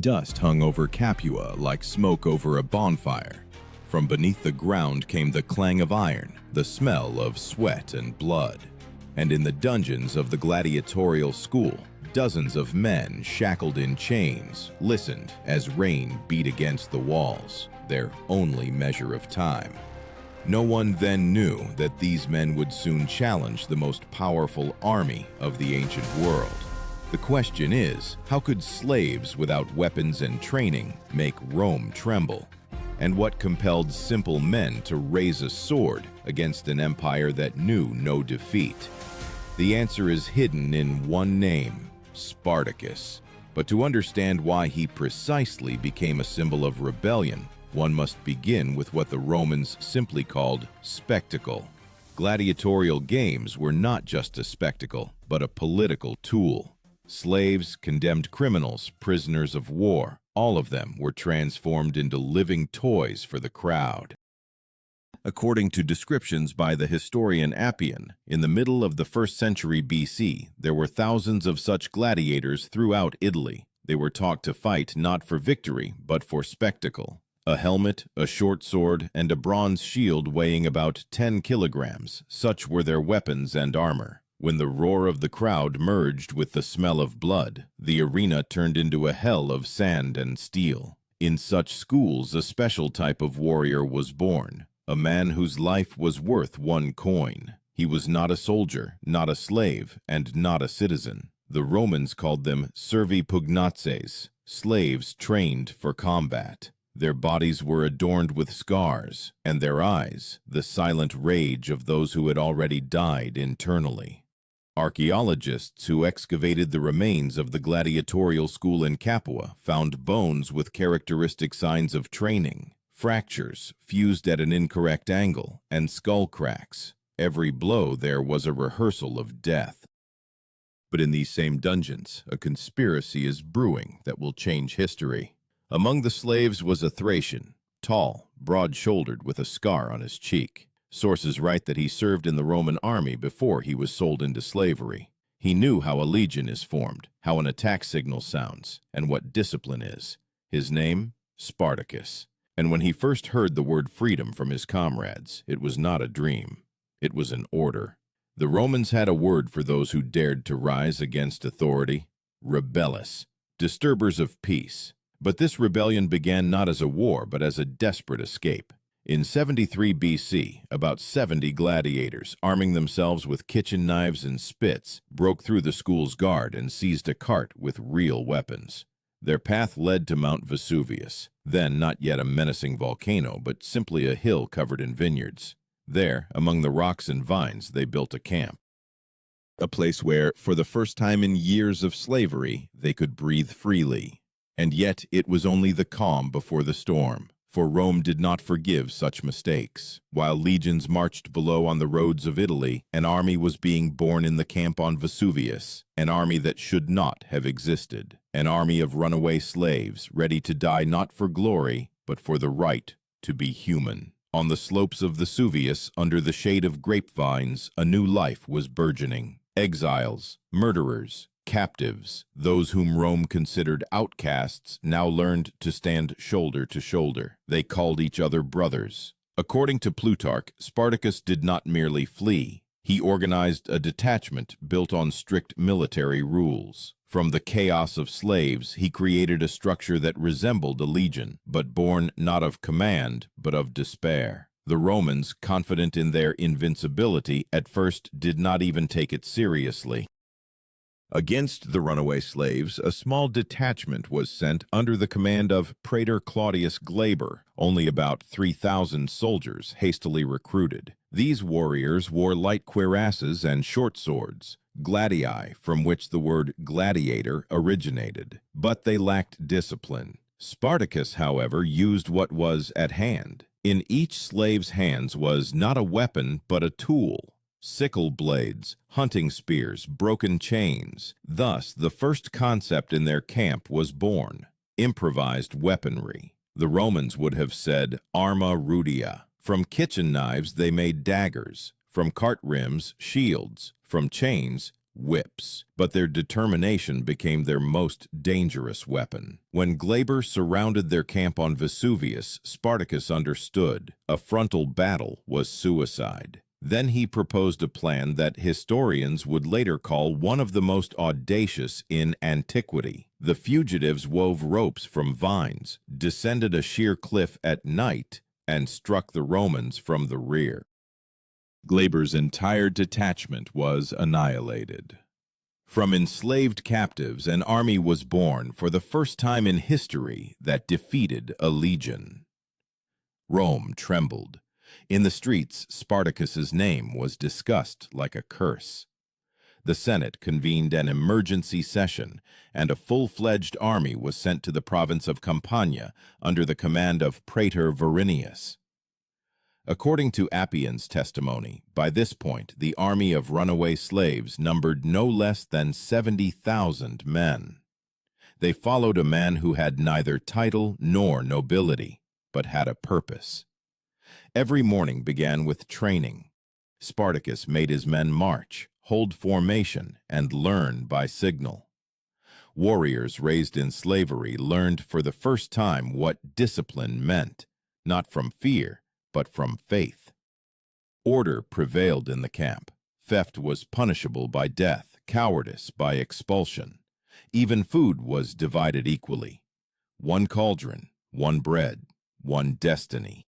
Dust hung over Capua like smoke over a bonfire. From beneath the ground came the clang of iron, the smell of sweat and blood. And in the dungeons of the gladiatorial school, dozens of men shackled in chains listened as rain beat against the walls, their only measure of time. No one then knew that these men would soon challenge the most powerful army of the ancient world. The question is, how could slaves without weapons and training make Rome tremble? And what compelled simple men to raise a sword against an empire that knew no defeat? The answer is hidden in one name, Spartacus. But to understand why he precisely became a symbol of rebellion, one must begin with what the Romans simply called spectacle. Gladiatorial games were not just a spectacle, but a political tool. Slaves, condemned criminals, prisoners of war, all of them were transformed into living toys for the crowd. According to descriptions by the historian Appian, in the middle of the 1st century BC, there were thousands of such gladiators throughout Italy. They were taught to fight not for victory, but for spectacle. A helmet, a short sword, and a bronze shield weighing about 10 kilograms, such were their weapons and armor. When the roar of the crowd merged with the smell of blood, the arena turned into a hell of sand and steel. In such schools, a special type of warrior was born, a man whose life was worth one coin. He was not a soldier, not a slave, and not a citizen. The Romans called them servi pugnaces, slaves trained for combat. Their bodies were adorned with scars, and their eyes, the silent rage of those who had already died internally. Archaeologists who excavated the remains of the gladiatorial school in Capua found bones with characteristic signs of training, fractures fused at an incorrect angle, and skull cracks. Every blow there was a rehearsal of death. But in these same dungeons, a conspiracy is brewing that will change history. Among the slaves was a Thracian, tall, broad-shouldered, with a scar on his cheek. Sources write that he served in the Roman army before he was sold into slavery. He knew how a legion is formed, how an attack signal sounds, and what discipline is. His name? Spartacus. And when he first heard the word freedom from his comrades, it was not a dream. It was an order. The Romans had a word for those who dared to rise against authority: rebellis, disturbers of peace. But this rebellion began not as a war, but as a desperate escape. In 73 BC, about 70 gladiators, arming themselves with kitchen knives and spits, broke through the school's guard and seized a cart with real weapons. Their path led to Mount Vesuvius, then not yet a menacing volcano, but simply a hill covered in vineyards. There, among the rocks and vines, they built a camp. A place where, for the first time in years of slavery, they could breathe freely. And yet it was only the calm before the storm. For Rome did not forgive such mistakes. While legions marched below on the roads of Italy, an army was being born in the camp on Vesuvius, an army that should not have existed, an army of runaway slaves, ready to die not for glory, but for the right to be human. On the slopes of Vesuvius, under the shade of grapevines, a new life was burgeoning. Exiles, murderers, captives, those whom Rome considered outcasts, now learned to stand shoulder to shoulder. They called each other brothers. According to Plutarch, Spartacus did not merely flee. He organized a detachment built on strict military rules. From the chaos of slaves, he created a structure that resembled a legion, but born not of command, but of despair. The Romans, confident in their invincibility, at first did not even take it seriously. Against the runaway slaves, a small detachment was sent under the command of Praetor Claudius Glaber, only about 3,000 soldiers hastily recruited. These warriors wore light cuirasses and short swords, gladii, from which the word gladiator originated. But they lacked discipline. Spartacus, however, used what was at hand. In each slave's hands was not a weapon, but a tool. Sickle blades, hunting spears, broken chains. Thus, the first concept in their camp was born: improvised weaponry. The Romans would have said arma rudia. From kitchen knives they made daggers, from cart rims, shields, from chains, whips, but their determination became their most dangerous weapon. When Glaber surrounded their camp on Vesuvius, Spartacus understood a frontal battle was suicide. Then he proposed a plan that historians would later call one of the most audacious in antiquity. The fugitives wove ropes from vines, descended a sheer cliff at night, and struck the Romans from the rear. Glaber's entire detachment was annihilated. From enslaved captives, an army was born for the first time in history that defeated a legion. Rome trembled. In the streets, Spartacus's name was discussed like a curse. The Senate convened an emergency session, and a full-fledged army was sent to the province of Campania under the command of Praetor Verinius. According to Appian's testimony, by this point the army of runaway slaves numbered no less than 70,000 men. They followed a man who had neither title nor nobility, but had a purpose. Every morning began with training. Spartacus made his men march, hold formation, and learn by signal. Warriors raised in slavery learned for the first time what discipline meant, not from fear, but from faith. Order prevailed in the camp. Theft was punishable by death, cowardice by expulsion. Even food was divided equally. One cauldron, one bread, one destiny.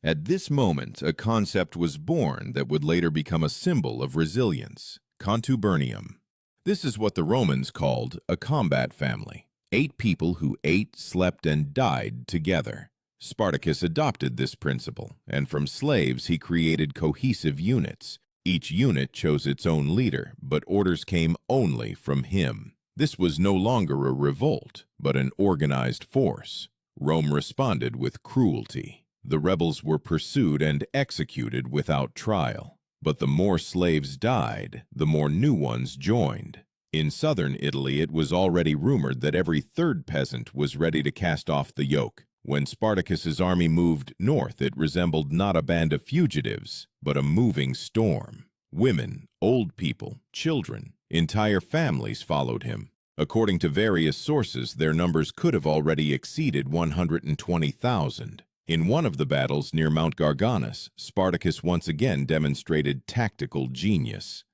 At this moment, a concept was born that would later become a symbol of resilience: contubernium. This is what the Romans called a combat family. 8 people who ate, slept, and died together. Spartacus adopted this principle, and from slaves he created cohesive units. Each unit chose its own leader, but orders came only from him. This was no longer a revolt, but an organized force. Rome responded with cruelty. The rebels were pursued and executed without trial. But the more slaves died, the more new ones joined. In southern Italy, it was already rumored that every third peasant was ready to cast off the yoke. When Spartacus's army moved north, it resembled not a band of fugitives, but a moving storm. Women, old people, children, entire families followed him. According to various sources, their numbers could have already exceeded 120,000. In one of the battles near Mount Garganus, Spartacus once again demonstrated tactical genius.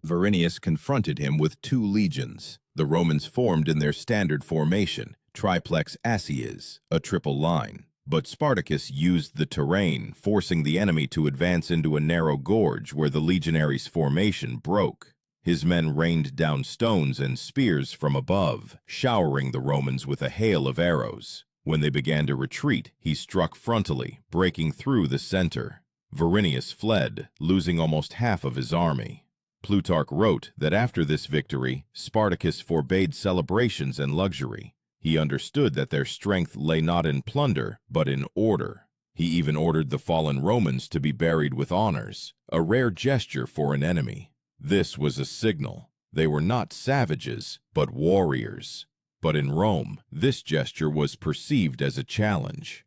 Verinius confronted him with 2 legions. The Romans formed in their standard formation, triplex ascies, a triple line. But Spartacus used the terrain, forcing the enemy to advance into a narrow gorge where the legionaries' formation broke. His men rained down stones and spears from above, showering the Romans with a hail of arrows. When they began to retreat, he struck frontally, breaking through the center. Verinius fled, losing almost half of his army. Plutarch wrote that after this victory, Spartacus forbade celebrations and luxury. He understood that their strength lay not in plunder, but in order. He even ordered the fallen Romans to be buried with honors, a rare gesture for an enemy. This was a signal. They were not savages, but warriors. But in Rome, this gesture was perceived as a challenge.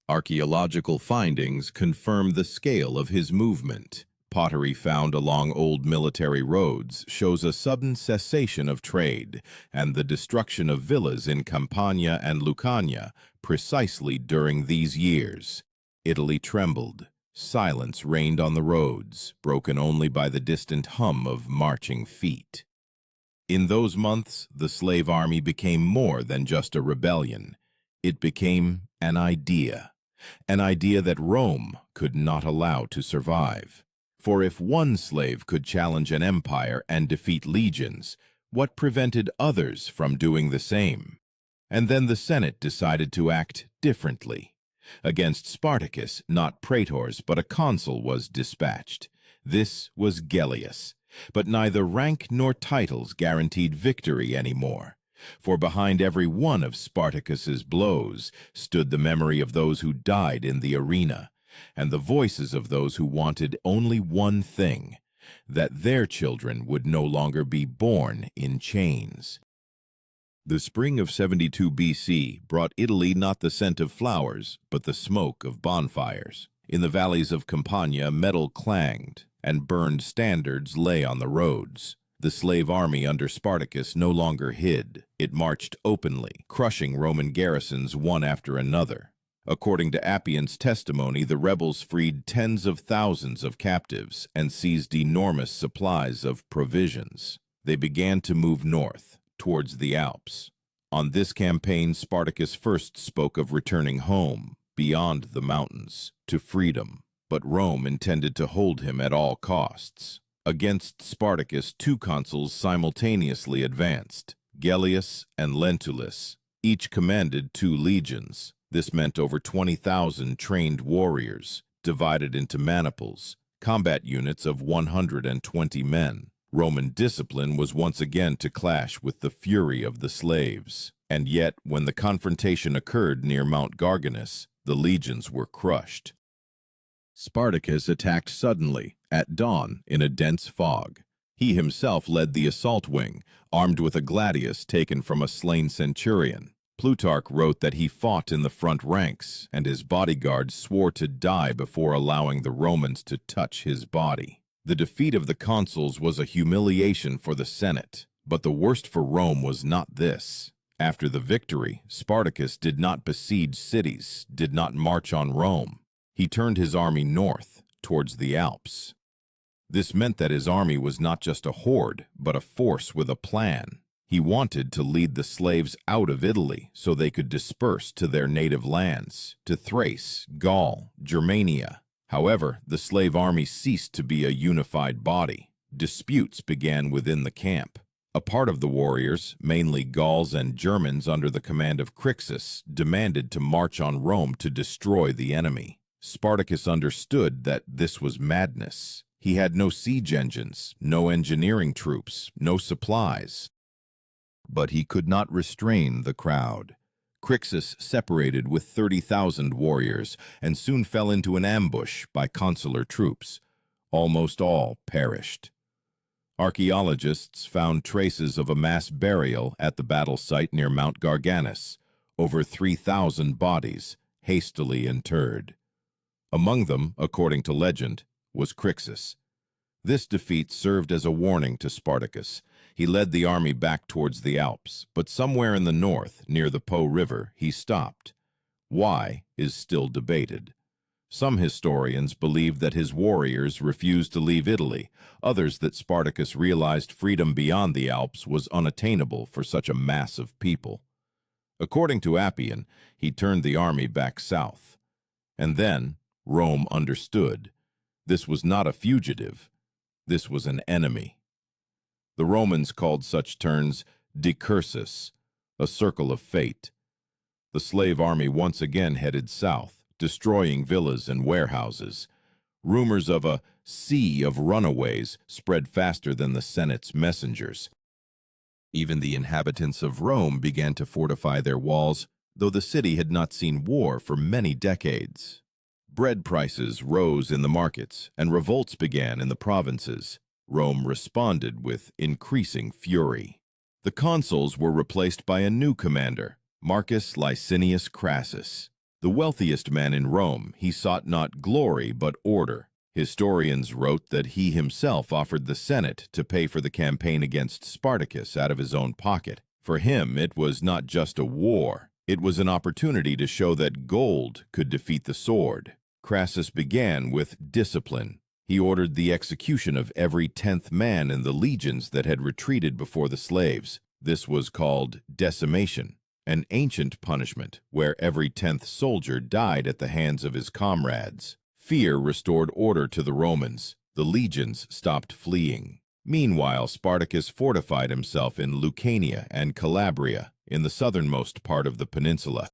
Archaeological findings confirm the scale of his movement. Pottery found along old military roads shows a sudden cessation of trade and the destruction of villas in Campania and Lucania precisely during these years. Italy trembled. Silence reigned on the roads, broken only by the distant hum of marching feet. In those months, the slave army became more than just a rebellion. It became an idea that Rome could not allow to survive. For if one slave could challenge an empire and defeat legions, what prevented others from doing the same? And then the Senate decided to act differently. Against Spartacus, not praetors, but a consul was dispatched. This was Gellius. But neither rank nor titles guaranteed victory anymore. For behind every one of Spartacus's blows stood the memory of those who died in the arena, and the voices of those who wanted only one thing, that their children would no longer be born in chains. The spring of 72 BC brought Italy not the scent of flowers, but the smoke of bonfires. In the valleys of Campania, metal clanged. and burned standards lay on the roads. The slave army under Spartacus no longer hid. It marched openly, crushing Roman garrisons one after another. According to Appian's testimony, the rebels freed tens of thousands of captives and seized enormous supplies of provisions. They began to move north, towards the Alps. On this campaign, Spartacus first spoke of returning home, beyond the mountains, to freedom. But Rome intended to hold him at all costs. Against Spartacus, two consuls simultaneously advanced, Gellius and Lentulus. Each commanded 2 legions. This meant over 20,000 trained warriors, divided into maniples, combat units of 120 men. Roman discipline was once again to clash with the fury of the slaves. And yet, when the confrontation occurred near Mount Garganus, the legions were crushed. Spartacus attacked suddenly, at dawn, in a dense fog. He himself led the assault wing, armed with a gladius taken from a slain centurion. Plutarch wrote that he fought in the front ranks, and his bodyguards swore to die before allowing the Romans to touch his body. The defeat of the consuls was a humiliation for the Senate, but the worst for Rome was not this. After the victory, Spartacus did not besiege cities, did not march on Rome. He turned his army north, towards the Alps. This meant that his army was not just a horde, but a force with a plan. He wanted to lead the slaves out of Italy so they could disperse to their native lands, to Thrace, Gaul, Germania. However, the slave army ceased to be a unified body. Disputes began within the camp. A part of the warriors, mainly Gauls and Germans under the command of Crixus, demanded to march on Rome to destroy the enemy. Spartacus understood that this was madness. He had no siege engines, no engineering troops, no supplies. But he could not restrain the crowd. Crixus separated with 30,000 warriors and soon fell into an ambush by consular troops. Almost all perished. Archaeologists found traces of a mass burial at the battle site near Mount Garganus, over 3,000 bodies hastily interred. Among them, according to legend, was Crixus. This defeat served as a warning to Spartacus. He led the army back towards the Alps, but somewhere in the north, near the Po River, he stopped. Why is still debated. Some historians believe that his warriors refused to leave Italy, others that Spartacus realized freedom beyond the Alps was unattainable for such a mass of people. According to Appian, he turned the army back south. And then Rome understood. This was not a fugitive. This was an enemy. The Romans called such turns decursus, a circle of fate. The slave army once again headed south, destroying villas and warehouses. Rumors of a sea of runaways spread faster than the Senate's messengers. Even the inhabitants of Rome began to fortify their walls, though the city had not seen war for many decades. Bread prices rose in the markets, and revolts began in the provinces. Rome responded with increasing fury. The consuls were replaced by a new commander, Marcus Licinius Crassus. The wealthiest man in Rome, he sought not glory but order. Historians wrote that he himself offered the Senate to pay for the campaign against Spartacus out of his own pocket. For him, it was not just a war. It was an opportunity to show that gold could defeat the sword. Crassus began with discipline. He ordered the execution of every 10th man in the legions that had retreated before the slaves. This was called decimation, an ancient punishment where every 10th soldier died at the hands of his comrades. Fear restored order to the Romans. The legions stopped fleeing. Meanwhile, Spartacus fortified himself in Lucania and Calabria, in the southernmost part of the peninsula.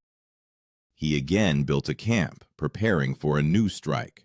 He again built a camp, preparing for a new strike.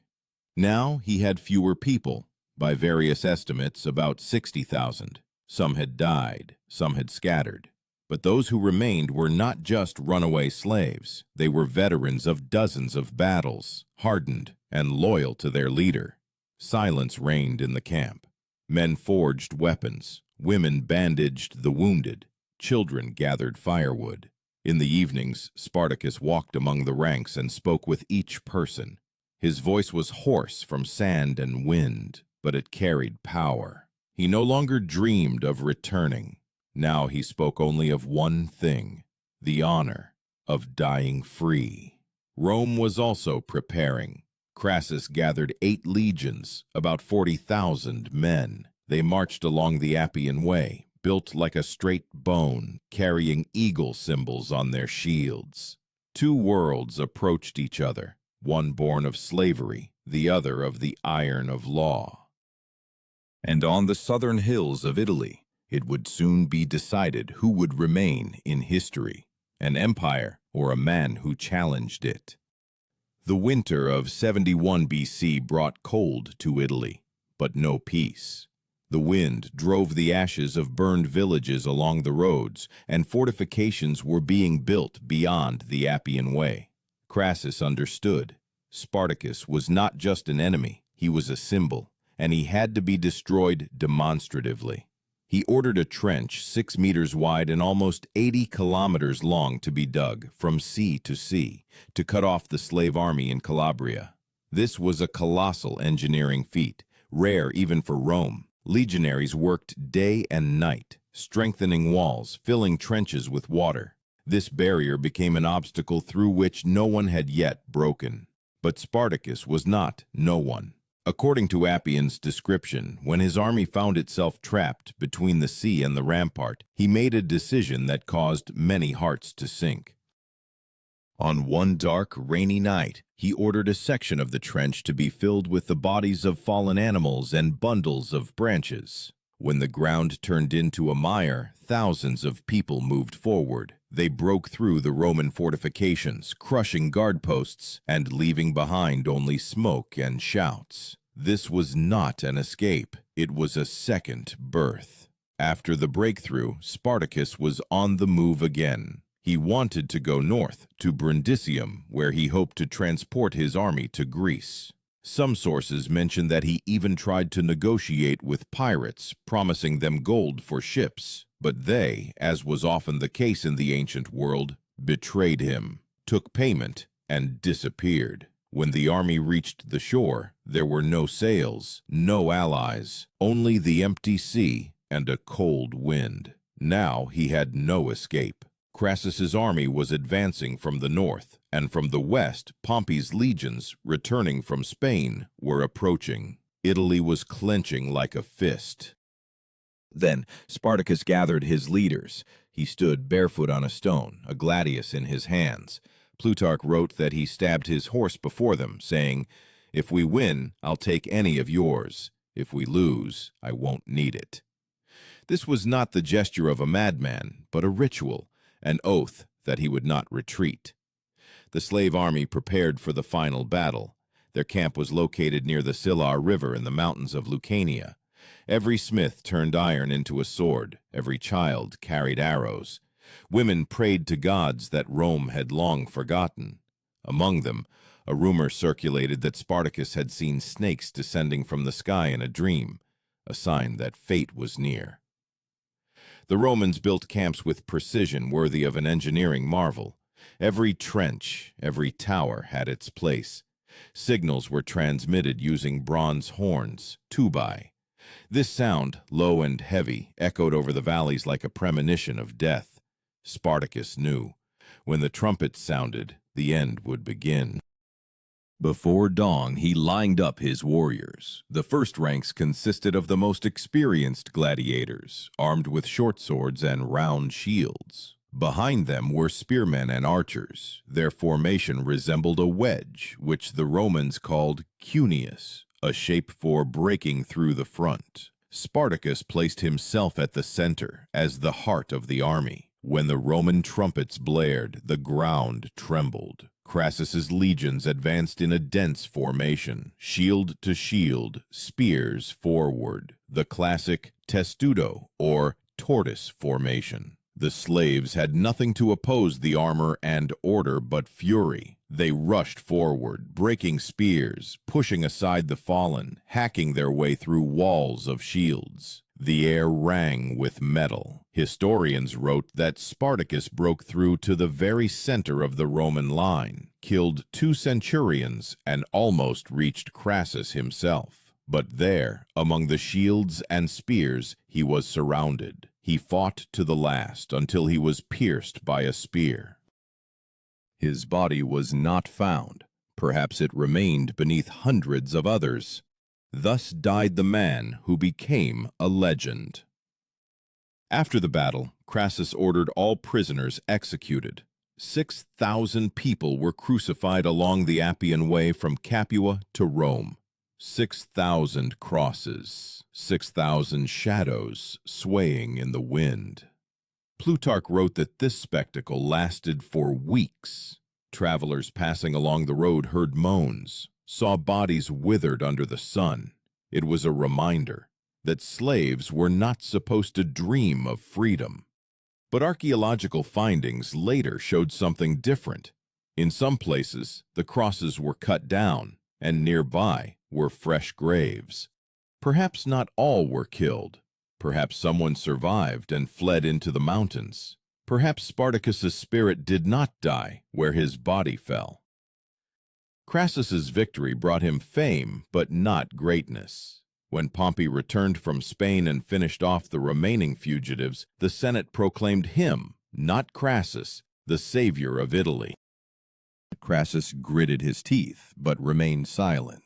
Now he had fewer people, by various estimates about 60,000. Some had died, some had scattered. But those who remained were not just runaway slaves. They were veterans of dozens of battles, hardened and loyal to their leader. Silence reigned in the camp. Men forged weapons, women bandaged the wounded, children gathered firewood. In the evenings, Spartacus walked among the ranks and spoke with each person. His voice was hoarse from sand and wind. but it carried power. He no longer dreamed of returning. Now he spoke only of one thing: the honor of dying free. Rome was also preparing. Crassus gathered 8 legions, about 40,000 men. They marched along the Appian Way, built like a straight bone, carrying eagle symbols on their shields. 2 worlds approached each other, one born of slavery, the other of the iron of law. And on the southern hills of Italy, it would soon be decided who would remain in history, an empire or a man who challenged it. The winter of 71 BC brought cold to Italy, but no peace. The wind drove the ashes of burned villages along the roads, and fortifications were being built beyond the Appian Way. Crassus understood. Spartacus was not just an enemy, he was a symbol, and he had to be destroyed demonstratively. He ordered a trench 6 meters wide and almost 80 kilometers long to be dug from sea to sea to cut off the slave army in Calabria. This was a colossal engineering feat, rare even for Rome. Legionaries worked day and night, strengthening walls, filling trenches with water. This barrier became an obstacle through which no one had yet broken. But Spartacus was not no one. According to Appian's description, when his army found itself trapped between the sea and the rampart, he made a decision that caused many hearts to sink. On one dark, rainy night, he ordered a section of the trench to be filled with the bodies of fallen animals and bundles of branches. When the ground turned into a mire, thousands of people moved forward. They broke through the Roman fortifications, crushing guard posts and leaving behind only smoke and shouts. This was not an escape. It was a second birth. After the breakthrough, Spartacus was on the move again. He wanted to go north, to Brundisium, where he hoped to transport his army to Greece. Some sources mention that he even tried to negotiate with pirates, promising them gold for ships. But they, as was often the case in the ancient world, betrayed him, took payment, and disappeared. When the army reached the shore, there were no sails, no allies, only the empty sea and a cold wind. Now he had no escape. Crassus's army was advancing from the north, and from the west, Pompey's legions, returning from Spain, were approaching. Italy was clenching like a fist. Then Spartacus gathered his leaders. He stood barefoot on a stone, a gladius in his hands. Plutarch wrote that he stabbed his horse before them, saying, "If we win, I'll take any of yours. If we lose, I won't need it." This was not the gesture of a madman, but a ritual, an oath that he would not retreat. The slave army prepared for the final battle. Their camp was located near the Scylla River in the mountains of Lucania. Every smith turned iron into a sword. Every child carried arrows. Women prayed to gods that Rome had long forgotten. Among them, a rumor circulated that Spartacus had seen snakes descending from the sky in a dream, a sign that fate was near. The Romans built camps with precision worthy of an engineering marvel. Every trench, every tower had its place. Signals were transmitted using bronze horns, tubae. This sound, low and heavy, echoed over the valleys like a premonition of death. Spartacus knew. When the trumpets sounded, the end would begin. Before dawn, he lined up his warriors. The first ranks consisted of the most experienced gladiators, armed with short swords and round shields. Behind them were spearmen and archers. Their formation resembled a wedge, which the Romans called cuneus, a shape for breaking through the front. Spartacus placed himself at the center, as the heart of the army. When the Roman trumpets blared, the ground trembled. Crassus's legions advanced in a dense formation, shield to shield, spears forward, the classic testudo, or tortoise formation. The slaves had nothing to oppose the armor and order but fury. They rushed forward, breaking spears, pushing aside the fallen, hacking their way through walls of shields. The air rang with metal. Historians wrote that Spartacus broke through to the very center of the Roman line, killed 2 centurions, and almost reached Crassus himself. But there, among the shields and spears, he was surrounded. He fought to the last until he was pierced by a spear. His body was not found. Perhaps it remained beneath hundreds of others. Thus died the man who became a legend. After the battle, Crassus ordered all prisoners executed. 6,000 people were crucified along the Appian Way from Capua to Rome. 6,000 crosses, 6,000 shadows swaying in the wind. Plutarch wrote that this spectacle lasted for weeks. Travelers passing along the road heard moans, saw bodies withered under the sun. It was a reminder that slaves were not supposed to dream of freedom. But archaeological findings later showed something different. In some places, the crosses were cut down, and nearby were fresh graves. Perhaps not all were killed. Perhaps someone survived and fled into the mountains. Perhaps Spartacus's spirit did not die where his body fell. Crassus's victory brought him fame, but not greatness. When Pompey returned from Spain and finished off the remaining fugitives, the Senate proclaimed him, not Crassus, the savior of Italy. Crassus gritted his teeth, but remained silent.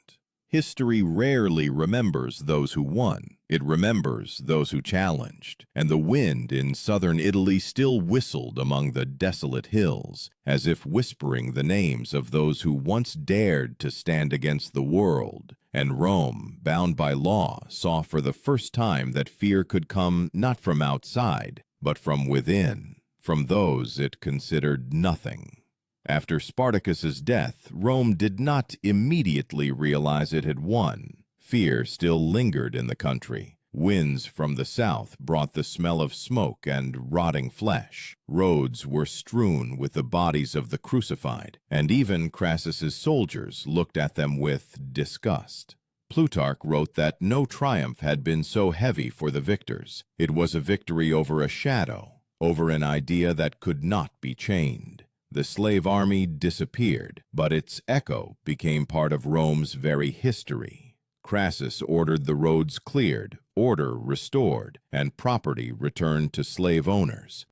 History rarely remembers those who won. It remembers those who challenged, and the wind in southern Italy still whistled among the desolate hills, as if whispering the names of those who once dared to stand against the world. And Rome, bound by law, saw for the first time that fear could come not from outside, but from within, from those it considered nothing. After Spartacus's death, Rome did not immediately realize it had won. Fear still lingered in the country. Winds from the south brought the smell of smoke and rotting flesh. Roads were strewn with the bodies of the crucified, and even Crassus's soldiers looked at them with disgust. Plutarch wrote that no triumph had been so heavy for the victors. It was a victory over a shadow, over an idea that could not be chained. The slave army disappeared, but its echo became part of Rome's very history. Crassus ordered the roads cleared, order restored, and property returned to slave owners.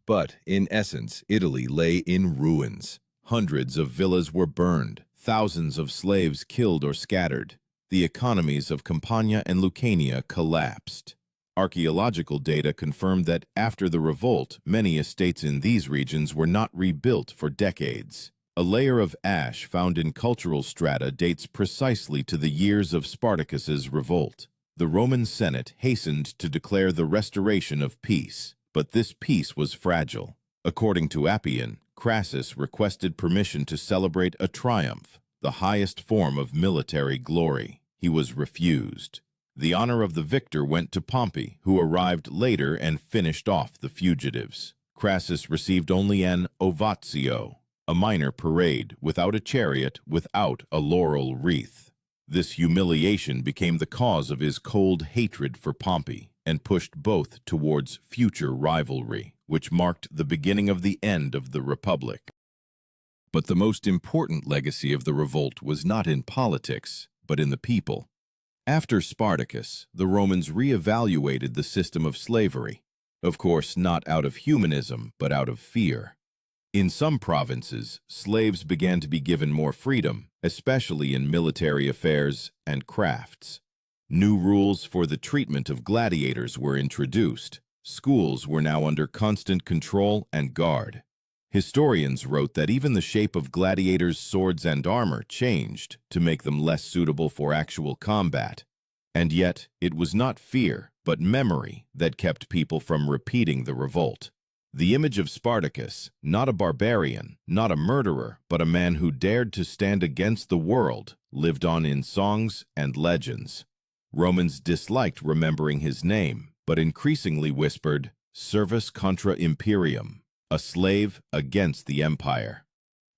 But in essence, Italy lay in ruins. Hundreds of villas were burned, thousands of slaves killed or scattered. The economies of Campania and Lucania collapsed. Archaeological data confirmed that after the revolt, many estates in these regions were not rebuilt for decades. A layer of ash found in cultural strata dates precisely to the years of Spartacus's revolt. The Roman Senate hastened to declare the restoration of peace, but this peace was fragile. According to Appian, Crassus requested permission to celebrate a triumph, the highest form of military glory. He was refused. The honor of the victor went to Pompey, who arrived later and finished off the fugitives. Crassus received only an ovatio, a minor parade, without a chariot, without a laurel wreath. This humiliation became the cause of his cold hatred for Pompey and pushed both towards future rivalry, which marked the beginning of the end of the Republic. But the most important legacy of the revolt was not in politics, but in the people. After Spartacus, the Romans re-evaluated the system of slavery, of course not out of humanism, but out of fear. In some provinces, slaves began to be given more freedom, especially in military affairs and crafts. New rules for the treatment of gladiators were introduced. Schools were now under constant control and guard. Historians wrote that even the shape of gladiators' swords and armor changed to make them less suitable for actual combat. And yet, it was not fear, but memory that kept people from repeating the revolt. The image of Spartacus, not a barbarian, not a murderer, but a man who dared to stand against the world, lived on in songs and legends. Romans disliked remembering his name, but increasingly whispered, "Servus contra imperium," a slave against the empire.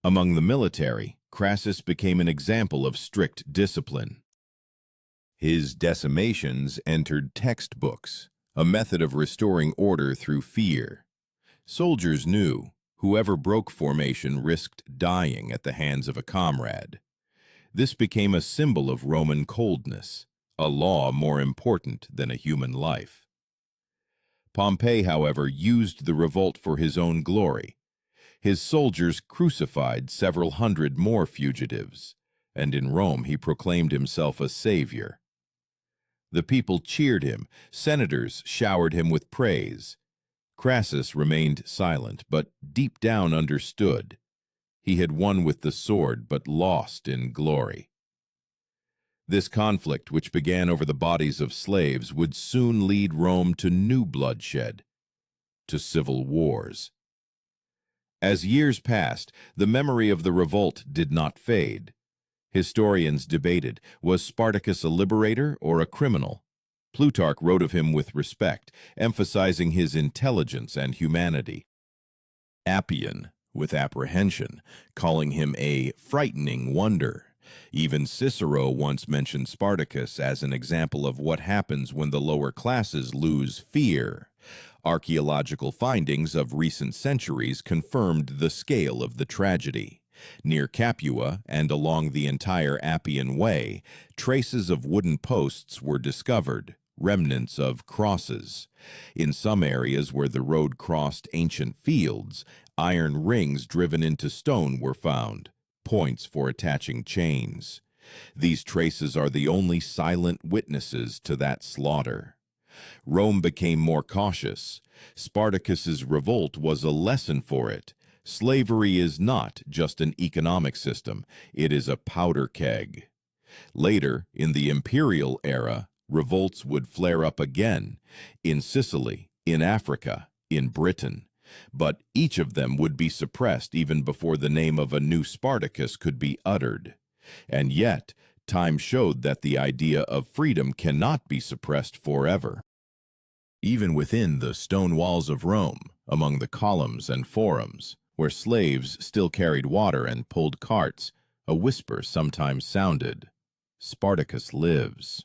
Among the military, Crassus became an example of strict discipline. His decimations entered textbooks, a method of restoring order through fear. Soldiers knew whoever broke formation risked dying at the hands of a comrade. This became a symbol of Roman coldness, a law more important than a human life. Pompey, however, used the revolt for his own glory. His soldiers crucified several hundred more fugitives, and in Rome he proclaimed himself a savior. The people cheered him, senators showered him with praise. Crassus remained silent, but deep down understood. He had won with the sword, but lost in glory. This conflict, which began over the bodies of slaves, would soon lead Rome to new bloodshed, to civil wars. As years passed, the memory of the revolt did not fade. Historians debated, was Spartacus a liberator or a criminal? Plutarch wrote of him with respect, emphasizing his intelligence and humanity. Appian, with apprehension, calling him a frightening wonder. Even Cicero once mentioned Spartacus as an example of what happens when the lower classes lose fear. Archaeological findings of recent centuries confirmed the scale of the tragedy. Near Capua and along the entire Appian Way, traces of wooden posts were discovered, remnants of crosses. In some areas where the road crossed ancient fields, iron rings driven into stone were found, points for attaching chains. These traces are the only silent witnesses to that slaughter. Rome became more cautious. Spartacus's revolt was a lesson for it. Slavery is not just an economic system, it is a powder keg. Later, in the imperial era, revolts would flare up again, in Sicily, in Africa, in Britain. But each of them would be suppressed even before the name of a new Spartacus could be uttered. And yet, time showed that the idea of freedom cannot be suppressed forever. Even within the stone walls of Rome, among the columns and forums, where slaves still carried water and pulled carts, a whisper sometimes sounded, "Spartacus lives."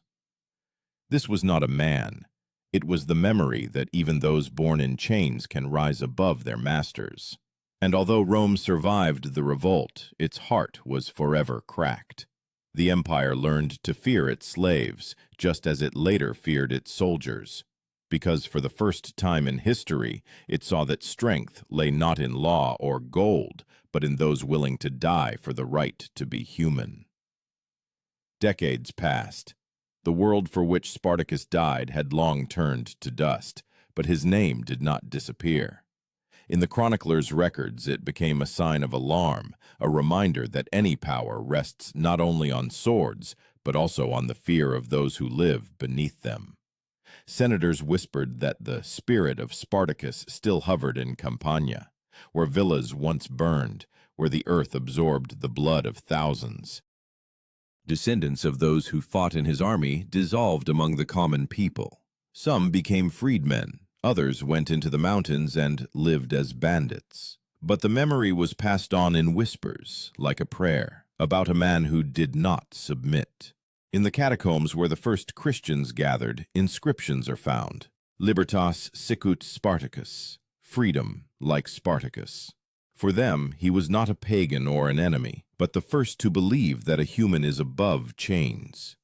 This was not a man. It was the memory that even those born in chains can rise above their masters. And although Rome survived the revolt, its heart was forever cracked. The empire learned to fear its slaves, just as it later feared its soldiers. Because for the first time in history, it saw that strength lay not in law or gold, but in those willing to die for the right to be human. Decades passed. The world for which Spartacus died had long turned to dust, but his name did not disappear. In the chronicler's records, it became a sign of alarm, a reminder that any power rests not only on swords, but also on the fear of those who live beneath them. Senators whispered that the spirit of Spartacus still hovered in Campania, where villas once burned, where the earth absorbed the blood of thousands. Descendants of those who fought in his army dissolved among the common people. Some became freedmen, others went into the mountains and lived as bandits. But the memory was passed on in whispers, like a prayer, about a man who did not submit. In the catacombs where the first Christians gathered, inscriptions are found. Libertas sicut Spartacus, freedom like Spartacus. For them, he was not a pagan or an enemy, but the first to believe that a human is above chains.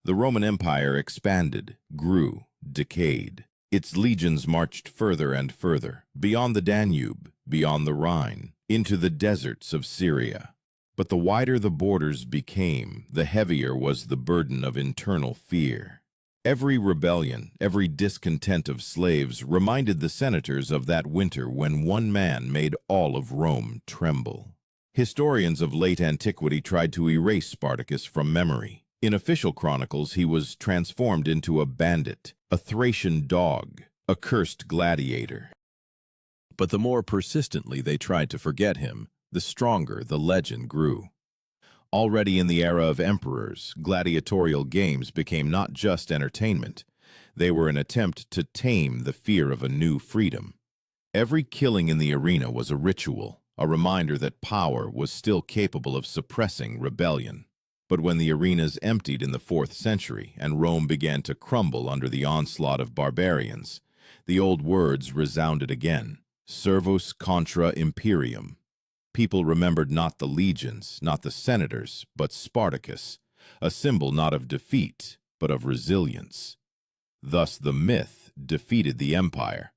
The Roman Empire expanded, grew, decayed. Its legions marched further and further, beyond the Danube, beyond the Rhine, into the deserts of Syria. But the wider the borders became, the heavier was the burden of internal fear. Every rebellion, every discontent of slaves reminded the senators of that winter when one man made all of Rome tremble. Historians of late antiquity tried to erase Spartacus from memory. In official chronicles, he was transformed into a bandit, a Thracian dog, a cursed gladiator. But the more persistently they tried to forget him, the stronger the legend grew. Already in the era of emperors, gladiatorial games became not just entertainment. They were an attempt to tame the fear of a new freedom. Every killing in the arena was a ritual, a reminder that power was still capable of suppressing rebellion. But when the arenas emptied in the 4th century and Rome began to crumble under the onslaught of barbarians, the old words resounded again, servus contra imperium. People remembered not the legions, not the senators, but Spartacus, a symbol not of defeat, but of resilience. Thus the myth defeated the empire.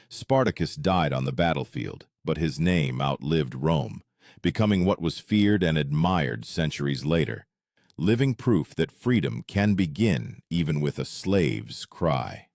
Spartacus died on the battlefield, but his name outlived Rome, becoming what was feared and admired centuries later, living proof that freedom can begin even with a slave's cry.